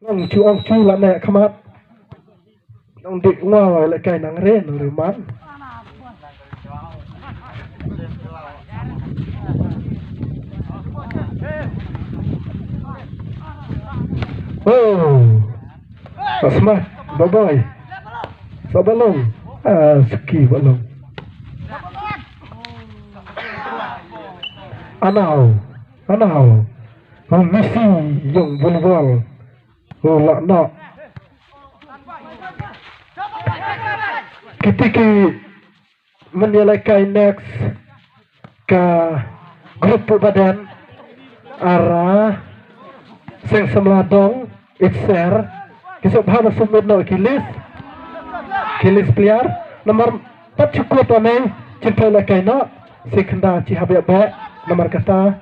Nong chu là nè khăm mắt nong định ngoa lại cái nắng rên rồi mát oh smart bye bye sabalong ski balong anao Messi dùng volleyball lạ nọ ketika menilai next ke grup badan arah seng semladong itser kisah bahasa sumber no kilis player nomor 4 cukup aneh cinta lakai no sekenda cihabek nomor kata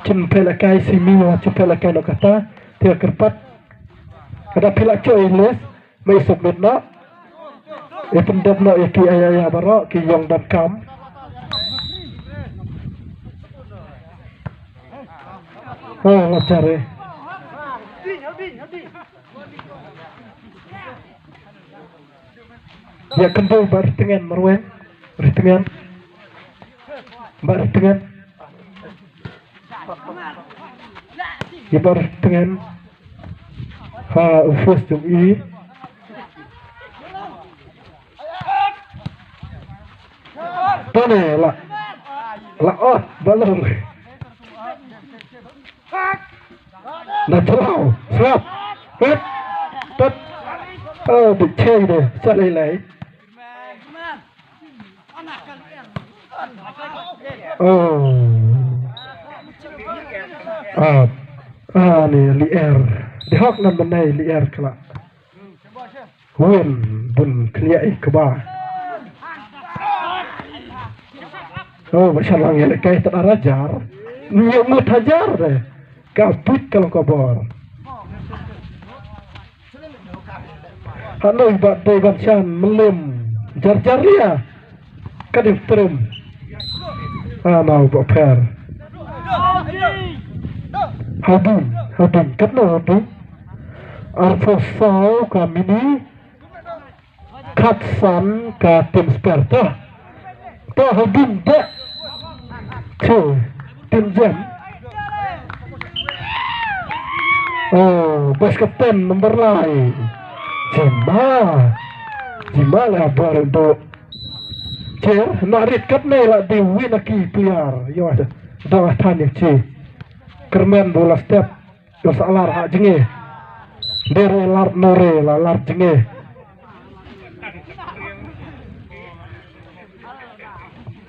cinta lakai simiwa cinta lakai no kata dia kerpat ada pilak coy les mai submit no pendem no ki ayah barok ki yong.com oh cari ya kendul baris tengen marwen baris tengen ya baris tengen ha ufus jum i tone la oh balong na trao slap hit tot bị chơi rồi sao lấy này lier di hok nan benai lier kala wen bun kliai keba masyaallah ya kai tak rajar nyumut hajar deh kapit kalau kabor hanoi bat dei banchan melim jar lia kadif terem mau boper Habun katna habun arfosau kami ni katsan ka tim sperta to habun de tim jam bos kapten nomor lain Jima lah baru cer narit katne lah di winaki pliar yo dah tanya cie kermen bola step yo salar hak jenge dere lar nore lar jenge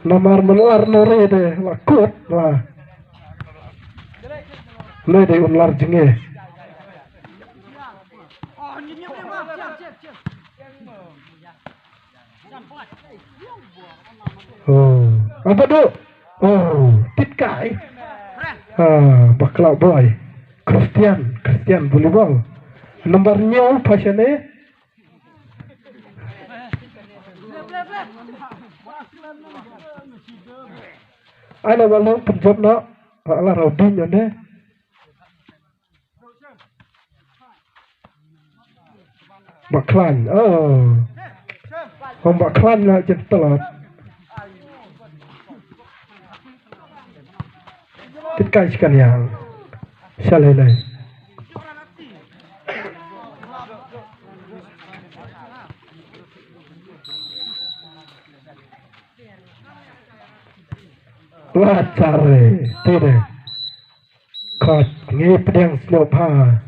nomor melar nore de lakut lah le de lar jenge apa tu titkai bakla boy Christian volleyball nomornya pasane ana balong penjob no ala robin ne baklan baklan lah jentelot titkai sekan yang salelai wah cari tidak kot ngi pedang slopa